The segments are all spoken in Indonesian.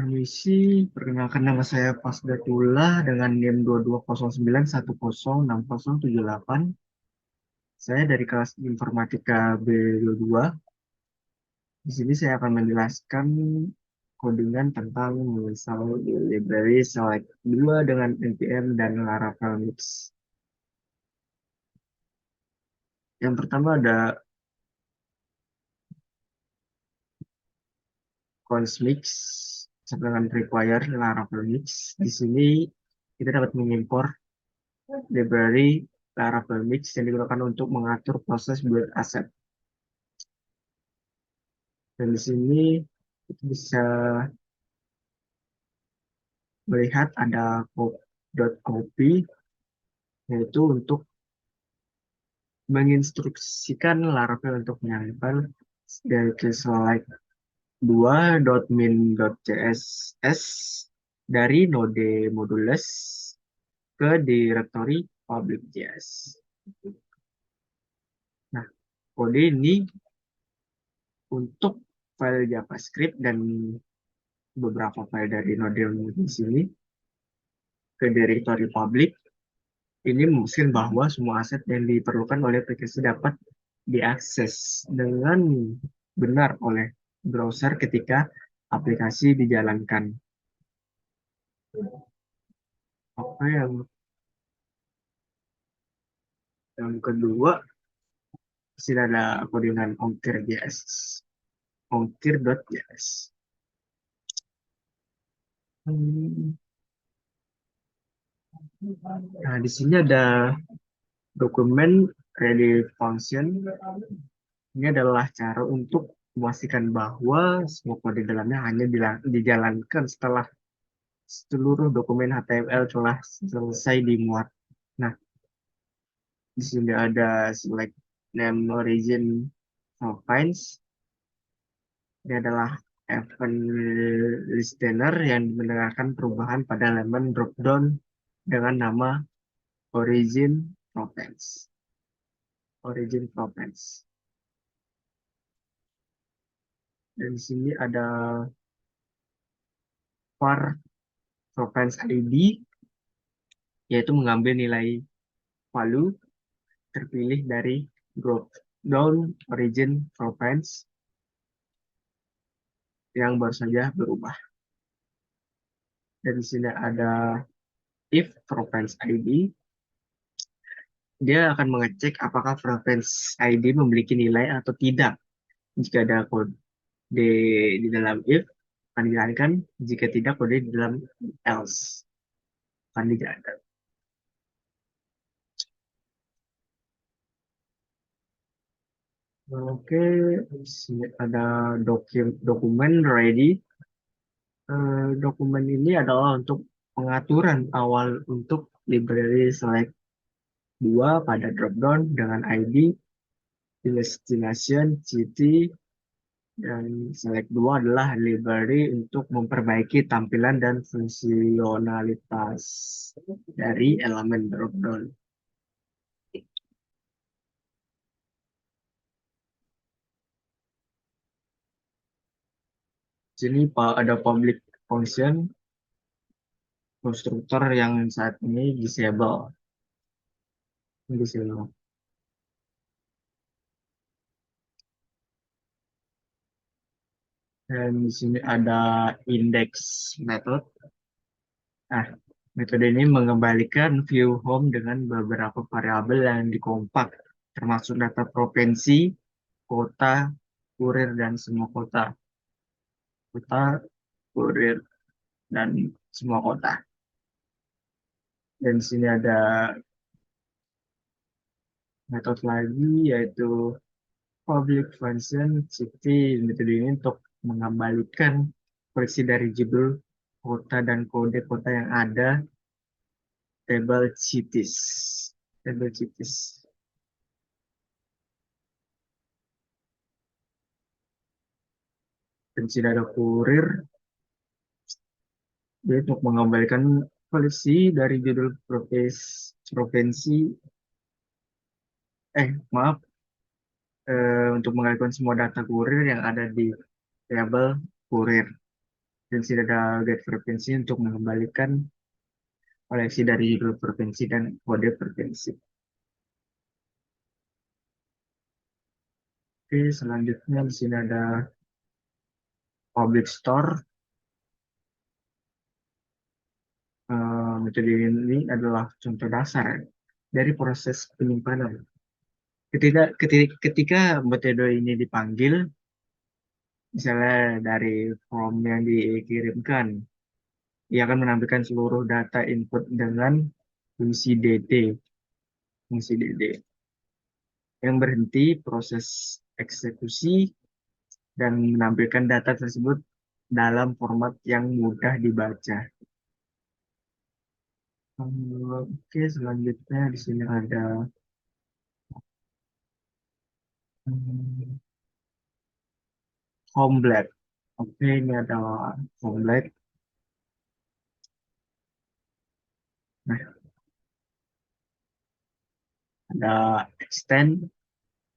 Permisi, perkenalkan nama saya Pasdatullah dengan NIM 2209106078. Saya dari kelas Informatika B22. Di sini saya akan menjelaskan codingan tentang misal di library select 2 dengan npm dan Laravel Mix. Yang pertama ada cons mix dengan require Laravel Mix. Di sini kita dapat mengimpor library Laravel Mix yang digunakan untuk mengatur proses build aset. Dan di sini kita bisa melihat ada copy, yaitu untuk menginstruksikan Laravel untuk menyalipkan dari select 2.min.css dari node modules ke direktori public.js. Nah, kode ini untuk file JavaScript dan beberapa file dari node di sini ke direktori public. Ini memastikan bahwa semua aset yang diperlukan oleh aplikasi dapat diakses dengan benar oleh browser ketika aplikasi dijalankan. Apa yang kedua, sudah ada codingan ongkir.js. Ongkir.js. Hmm, Nah, di sini ada dokumen ready function. Ini adalah cara untuk memastikan bahwa semua kode dalamnya hanya dijalankan setelah seluruh dokumen HTML telah selesai dimuat. Nah, di sini ada select name origin province. Ini adalah event listener yang mendengarkan perubahan pada elemen dropdown dengan nama origin province. Origin province. Dan di sini ada var province ID, yaitu mengambil nilai value terpilih dari drop down origin province yang baru saja berubah. Dan di sini ada if province ID, dia akan mengecek apakah province ID memiliki nilai atau tidak. Jika ada kode di dalam if, akan dijalankan. Jika tidak, kode di dalam else akan dijalankan. Oke, di sini ada dokumen ready. Dokumen ini adalah untuk pengaturan awal untuk library select 2 pada dropdown dengan ID, destination, city, dan select 2 adalah library untuk memperbaiki tampilan dan fungsionalitas dari elemen dropdown. Sini ada public function konstruktor yang saat ini disable. Disable. Dan di sini ada index method. Nah, metode ini mengembalikan view home dengan beberapa variabel yang dikompak, termasuk data provinsi, kota, kurir, dan semua kota. Kota, kurir, dan semua kota. Dan di sini ada metode lagi, yaitu public function city. Metode ini untuk mengembalikan koleksi dari judul kota dan kode kota yang ada table cities. Table cities. Dan sini ada kurir, dia untuk mengembalikan koleksi dari judul provinsi, maaf, untuk mengalihkan semua data kurir yang ada di table kurir. dan tidak ada get frekuensi untuk mengembalikan koleksi dari judul provinsi dan kode provinsi. Oke, selanjutnya di sini ada public store. Metode ini adalah contoh dasar dari proses penyimpanan. Ketika metode ini dipanggil, misalnya dari form yang dikirimkan, ia akan menampilkan seluruh data input dengan fungsi DT, fungsi DD, yang berhenti proses eksekusi dan menampilkan data tersebut dalam format yang mudah dibaca. Oke, selanjutnya di sini ada hmm, Homeblade. Oke, ini adalah Homeblade. Nah, ada extend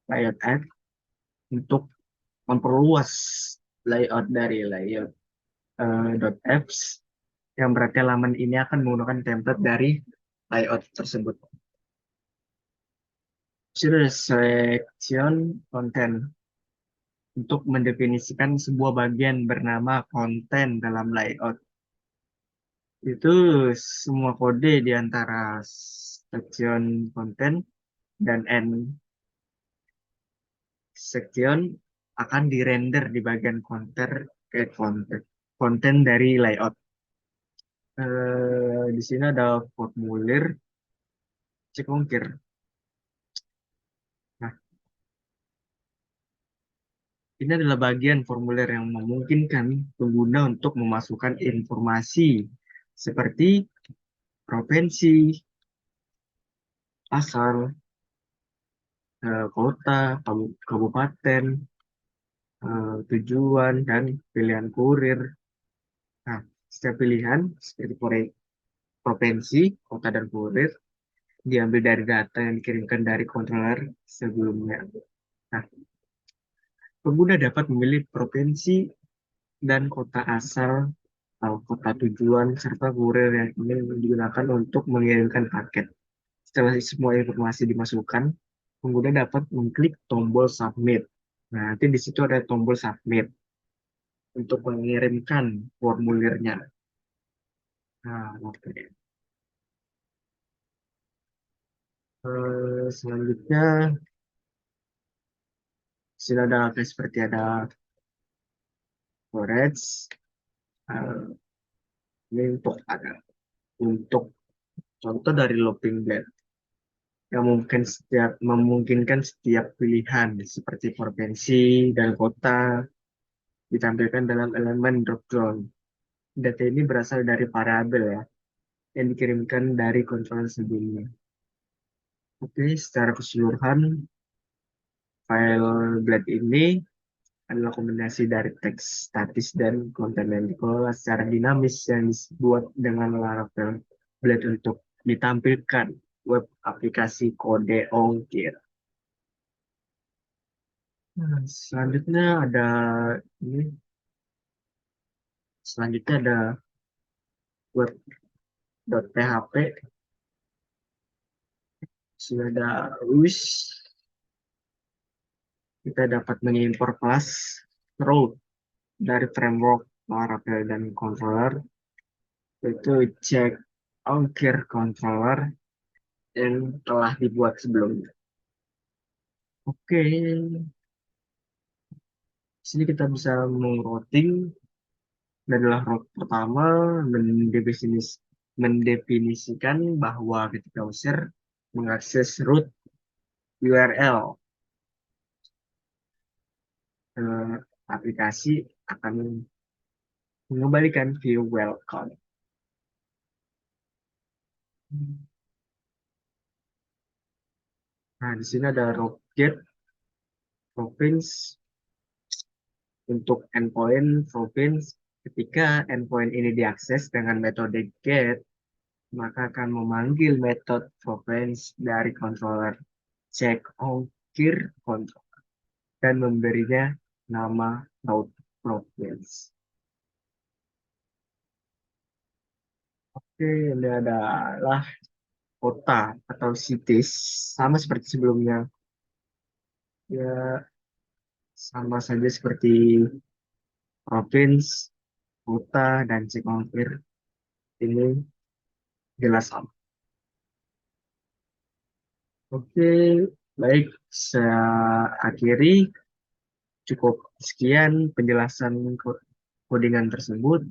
layout add untuk memperluas layout dari layout .apps yang berarti halaman ini akan menggunakan template dari layout tersebut. Sudah selection content untuk mendefinisikan sebuah bagian bernama konten dalam layout. Itu semua kode di antara section konten dan end section akan dirender di bagian konten dari layout. Di sini ada formulir cek ongkir. Nah, ini adalah bagian formulir yang memungkinkan pengguna untuk memasukkan informasi seperti provinsi, asal, kota, kabupaten, tujuan, dan pilihan kurir. Nah, setiap pilihan seperti provinsi, kota, dan kurir diambil dari data yang dikirimkan dari controller sebelumnya. Nah, pengguna dapat memilih provinsi dan kota asal atau kota tujuan serta kurir yang ingin digunakan untuk mengirimkan paket. Setelah semua informasi dimasukkan, pengguna dapat mengklik tombol submit. Nah, nanti di situ ada tombol submit untuk mengirimkan formulirnya. Nah, oke. Selanjutnya, sini ada kayak seperti ada storage. Eh, ini untuk contoh dari looping blade yang memungkinkan setiap pilihan seperti provinsi dan kota ditampilkan dalam elemen drop-down. Data ini berasal dari variabel ya, yang dikirimkan dari controller sebelumnya. Oke, secara keseluruhan, file blade ini adalah kombinasi dari teks statis dan konten yang dikelola secara dinamis yang dibuat dengan Laravel Blade untuk ditampilkan web aplikasi kode ongkir. Nah, ini, selanjutnya ada web.php, sudah ada wish, kita dapat mengimpor kelas route dari framework Laravel dan controller, yaitu check ongkir controller yang telah dibuat sebelumnya. Oke, di sini kita bisa meng-routing adalah route pertama mendefinisikan bahwa ketika user mengakses root URL eh, aplikasi akan mengembalikan view welcome. Nah, di sini ada route get province untuk endpoint province. Ketika endpoint ini diakses dengan metode get, maka akan memanggil metode province dari controller check ongkir control dan memberinya nama route province. Oke, ini adalah kota atau cities, sama seperti sebelumnya. Ya, sama saja seperti provinsi, kota, dan Cekongkir. Ini jelas sama. Oke, baik. Saya akhiri. Cukup sekian penjelasan codingan tersebut.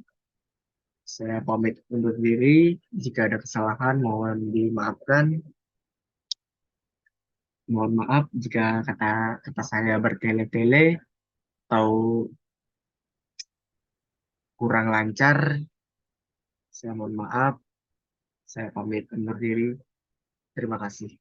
Saya pamit undur diri. Jika ada kesalahan, mohon dimaafkan. Mohon maaf jika kata saya bertele-tele atau kurang lancar. Saya mohon maaf. Saya pamit undur diri. Terima kasih.